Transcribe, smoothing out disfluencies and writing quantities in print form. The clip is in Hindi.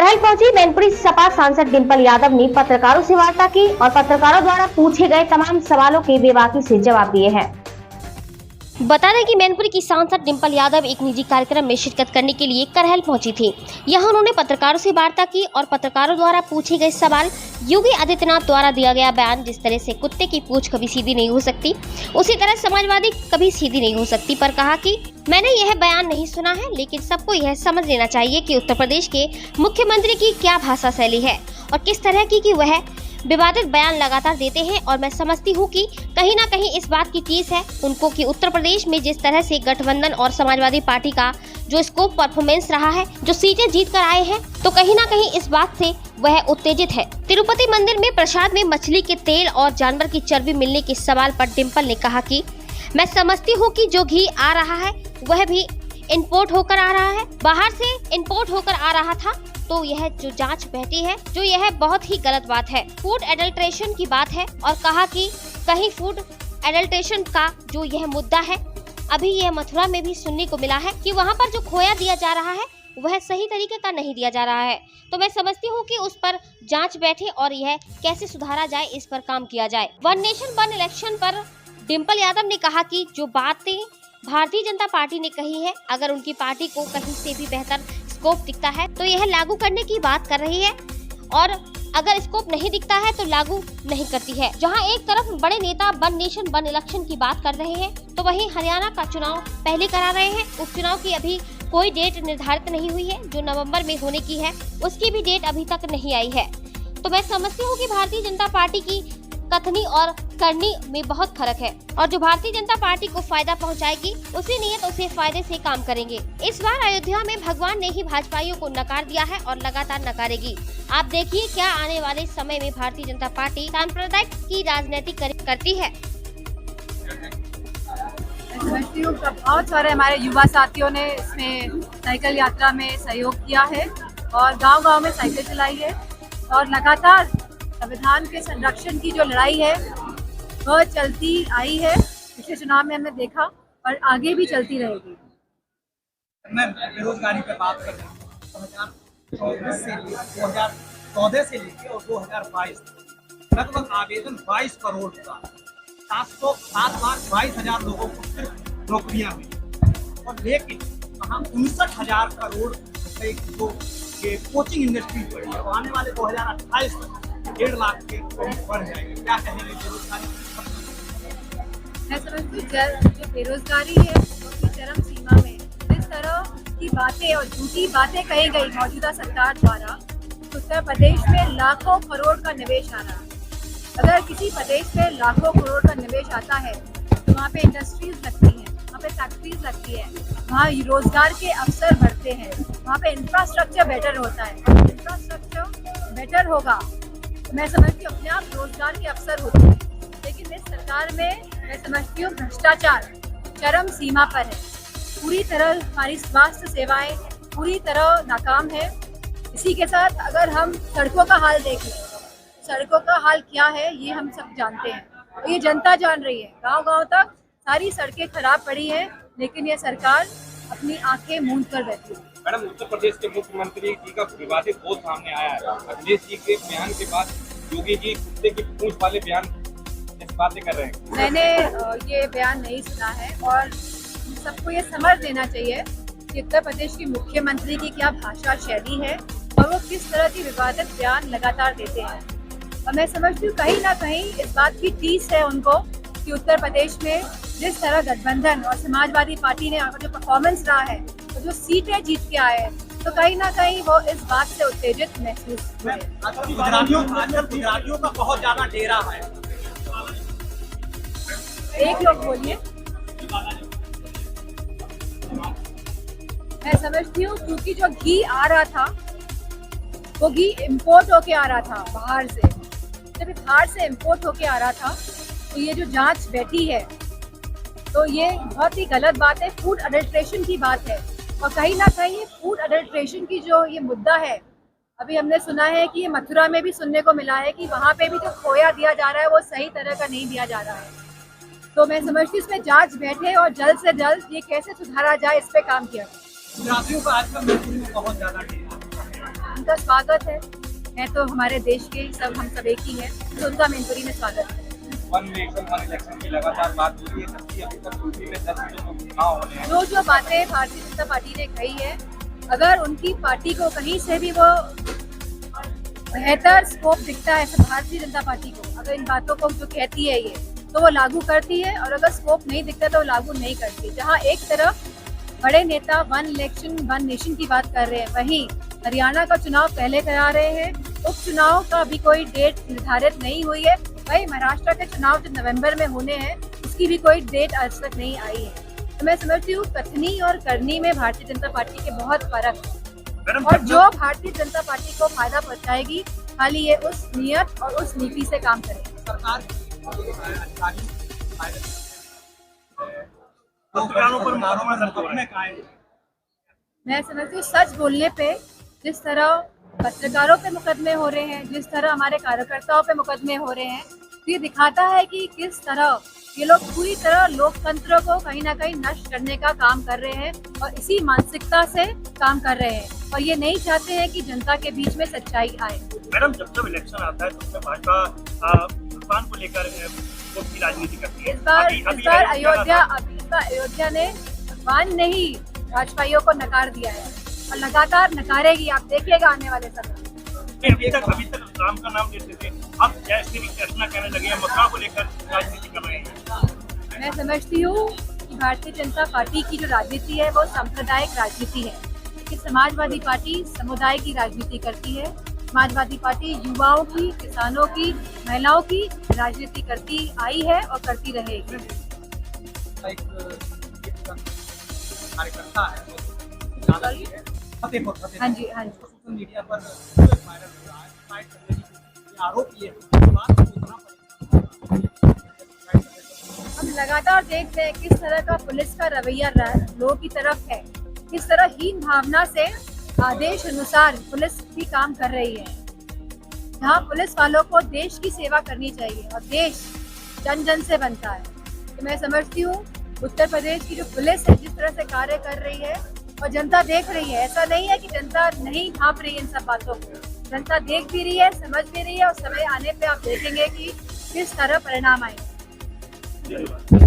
करहल पहुंची मैनपुरी सपा सांसद डिंपल यादव ने पत्रकारों से वार्ता की और पत्रकारों द्वारा पूछे गए तमाम सवालों के बेबाकी से जवाब दिए हैं। बता दें कि मैनपुरी की सांसद डिंपल यादव एक निजी कार्यक्रम में शिरकत करने के लिए करहल पहुंची थी। यहां उन्होंने पत्रकारों से वार्ता की और पत्रकारों द्वारा पूछे गए सवाल, योगी आदित्यनाथ द्वारा दिया गया बयान, जिस तरह से कुत्ते की पूंछ कभी सीधी नहीं हो सकती उसी तरह समाजवादी कभी सीधी नहीं हो सकती, पर कहा कि मैंने यह बयान नहीं सुना है, लेकिन सबको यह समझ लेना चाहिए कि उत्तर प्रदेश के मुख्यमंत्री की क्या भाषा शैली है और किस तरह की वह विवादित बयान लगातार देते हैं। और मैं समझती हूँ कि कहीं ना कहीं इस बात की टीस है उनको कि उत्तर प्रदेश में जिस तरह से गठबंधन और समाजवादी पार्टी का जो स्कोप परफॉर्मेंस रहा है, जो सीटें जीत कर आए हैं, तो कहीं ना कहीं इस बात से वह उत्तेजित है। तिरुपति मंदिर में प्रसाद में मछली के तेल और जानवर की चर्बी मिलने के सवाल पर डिंपल ने कहा कि मैं समझती हूँ कि जो घी आ रहा है वह भी इंपोर्ट होकर आ रहा है, बाहर से इंपोर्ट होकर आ रहा था, तो यह जो जांच बहती है जो यह बहुत ही गलत बात है। फूड एडल्ट्रेशन की बात है और कहा कि कहीं फूड एडल्ट्रेशन का जो यह मुद्दा है, अभी यह मथुरा में भी सुनने को मिला है कि वहां पर जो खोया दिया जा रहा है वह सही तरीके का नहीं दिया जा रहा है। तो मैं समझती हूँ कि उस पर जांच बैठे और यह कैसे सुधारा जाए, इस पर काम किया जाए। वन नेशन वन इलेक्शन पर डिंपल यादव ने कहा कि जो बातें भारतीय जनता पार्टी ने कही है, अगर उनकी पार्टी को कहीं से भी बेहतर स्कोप दिखता है तो यह लागू करने की बात कर रही है, और अगर स्कोप नहीं दिखता है तो लागू नहीं करती है। जहां एक तरफ बड़े नेता वन नेशन वन इलेक्शन की बात कर रहे हैं, तो वहीं हरियाणा का चुनाव पहले करा रहे हैं। उपचुनाव की अभी कोई डेट निर्धारित नहीं हुई है, जो नवंबर में होने की है उसकी भी डेट अभी तक नहीं आई है। तो मैं समझती हूँ कि भारतीय जनता पार्टी की कथनी और करनी में बहुत फर्क है, और जो भारतीय जनता पार्टी को फायदा पहुंचाएगी उसी नियत उसे फायदे से काम करेंगे। इस बार अयोध्या में भगवान ने ही भाजपाइयों को नकार दिया है और लगातार नकारेगी। आप देखिए क्या आने वाले समय में भारतीय जनता पार्टी सांप्रदायिक की राजनीति करती है। समझती हूँ बहुत सारे हमारे युवा साथियों ने इसमें साइकिल यात्रा में सहयोग किया है और गांव-गांव में साइकिल चलाई है, और लगातार संविधान के संरक्षण की जो लड़ाई है वह चलती आई है। पिछले चुनाव में हमने देखा और आगे भी चलती रहेगी। मैं बेरोजगारी पे बात कर रही हूँ। 2014 से लेके और 2022 लगभग आवेदन 22 करोड़ का 7,22,000 लोगों को सिर्फ नौकरियां मिली, और लेकिन वहाँ 59,000 करोड़ रुपए की जो कोचिंग इंडस्ट्री बढ़ी है, आने वाले 2028 तक 1.5 लाख के करीब बढ़ जाएगी। क्या कहेंगे बेरोजगारी? मैं समझती हूँ जो बेरोजगारी है उसकी चरम सीमा में इस तरह की बातें और झूठी बातें कही गई मौजूदा सरकार द्वारा। उत्तर प्रदेश में लाखों करोड़ का निवेश आ रहा है। अगर किसी प्रदेश में लाखों करोड़ का निवेश आता है तो वहाँ पे इंडस्ट्रीज लगती हैं, वहाँ पे फैक्ट्रीज लगती है, वहाँ रोजगार के अवसर बढ़ते हैं, वहाँ पे इंफ्रास्ट्रक्चर बेटर होता है। इंफ्रास्ट्रक्चर बेटर होगा तो मैं समझती हूँ अपने आप रोजगार के अवसर होते हैं। लेकिन इस सरकार में मैं समझती हूँ भ्रष्टाचार चरम सीमा पर है। पूरी तरह हमारी स्वास्थ्य सेवाएं पूरी तरह नाकाम है। इसी के साथ अगर हम सड़कों का हाल देख लें, सड़कों का हाल क्या है ये हम सब जानते हैं, और ये जनता जान रही है। गांव-गांव तक सारी सड़कें खराब पड़ी हैं, लेकिन ये सरकार अपनी आंखें मूंद कर बैठी है। मैडम, उत्तर प्रदेश के मुख्यमंत्री जी का विवादित बोल सामने आया है। अखिलेश जी के बयान के बाद योगी जी कुत्ते की पूंछ वाले बयान इस बातें कर रहे हैं। मैंने ये बयान नहीं सुना है, और सबको ये समझ लेना चाहिए कि उत्तर प्रदेश के मुख्यमंत्री की क्या भाषा शैली है और वो किस तरह की विवादित बयान लगातार देते हैं। और मैं समझती हूँ कहीं ना कहीं इस बात की टीस है उनको कि उत्तर प्रदेश में जिस तरह गठबंधन और समाजवादी पार्टी ने जो परफॉर्मेंस रहा है और जो सीटें जीत के आए हैं, तो कहीं ना कहीं वो इस बात से उत्तेजित महसूस हुए। गुजरातियों का बहुत ज्यादा डेरा है। एक लोग बोलिए। मैं समझती हूँ क्योंकि जो घी आ रहा था वो घी इंपोर्ट होके आ रहा था बाहर से। जब बाहर से इंपोर्ट होके आ रहा था तो ये जो जांच बैठी है तो ये बहुत ही गलत बात है। फूड अडल्ट्रेशन की बात है, और कहीं ना कहीं ये फूड अडल्ट्रेशन की जो ये मुद्दा है, अभी हमने सुना है कि ये मथुरा में भी सुनने को मिला है कि वहाँ पे भी जो खोया दिया जा रहा है वो सही तरह का नहीं दिया जा रहा है। तो मैं समझती हूँ इसमें जांच बैठे और जल्द से जल्द ये कैसे सुधारा जाए इस पे काम किया। गुजरातियों का आजकल मैनपुरी में बहुत ज्यादा डेरा है। उनका स्वागत है तो हमारे देश के सब हम सब एक ही हैं, तो उनका मैनपुरी में स्वागत है। वन नेशन वन इलेक्शन की लगातार बात हो रही है, जबकि अभी तक यूपी में 10 जिलों में चुनाव हो रहे हैं। जो बातें भारतीय जनता पार्टी ने कही है, अगर उनकी पार्टी को कहीं से भी वो बेहतर स्कोप दिखता है तो भारतीय जनता पार्टी को, अगर इन बातों को जो कहती है ये तो वो लागू करती है, और अगर स्कोप नहीं दिखता तो वो लागू नहीं करती। जहाँ एक तरफ बड़े नेता वन इलेक्शन वन नेशन की बात कर रहे हैं, वहीं हरियाणा का चुनाव पहले करा रहे हैं, उपचुनाव का भी कोई डेट निर्धारित नहीं हुई है। वही महाराष्ट्र के चुनाव जो नवंबर में होने हैं उसकी भी कोई डेट आज तक नहीं आई है। तो मैं समझती हूँ कथनी और करनी में भारतीय जनता पार्टी के बहुत फर्क है, और जो भारतीय जनता पार्टी को फायदा पहुंचाएगी खाली ये उस नियत और उस नीति से काम करेगी। सरकार अधिकारी पत्रकारों पर मुकदमे कायम। मैं समझती हूँ सच बोलने पे जिस तरह पत्रकारों पे मुकदमे हो रहे हैं, जिस तरह हमारे कार्यकर्ताओं पे मुकदमे हो रहे हैं, तो ये दिखाता है कि किस तरह ये लोग पूरी तरह लोकतंत्र को कहीं ना कहीं नष्ट करने का काम कर रहे हैं, और इसी मानसिकता से काम कर रहे हैं, और ये नहीं चाहते हैं कि जनता के बीच में सच्चाई आए। मैडम, जब इलेक्शन आता है तो उसमें भाजपा भगवान को लेकर वोट की राजनीति करती है। इस बार अयोध्या ने भगवान ने ही भाजपाइयों को नकार दिया है, और लगातार नकारेगी, आप देखिएगा आने वाले समय। अभी तक राम का नाम लेते थे, अब जय श्री कृष्णा कहने लगे हैं, मथुरा को लेकर राजनीति कर रहे हैं। मैं समझती हूँ कि भारतीय जनता पार्टी की जो राजनीति है वो सांप्रदायिक राजनीति है, लेकिन समाजवादी पार्टी समुदाय की राजनीति करती है। समाजवादी पार्टी युवाओं की, किसानों की, महिलाओं की राजनीति करती आई है और करती रहेगी। एक कार्यकर्ता है हाँ जी, हाँ जी। सोशल मीडिया पर वायरल हो रहा है, फाइट करने की आरोप ये हम लगातार देख रहे हैं किस तरह का पुलिस का रवैया लोगों की तरफ है, किस तरह हीन भावना से आदेश अनुसार पुलिस भी काम कर रही है। जहाँ पुलिस वालों को देश की सेवा करनी चाहिए, और देश जन जन से बनता है। तो मैं समझती हूँ उत्तर प्रदेश की जो पुलिस है जिस तरह से कार्य कर रही है, और जनता देख रही है, ऐसा नहीं है कि जनता नहीं भांप रही है इन सब बातों को, जनता देख भी रही है, समझ भी रही है, और समय आने पे आप देखेंगे कि किस तरह परिणाम आएंगे।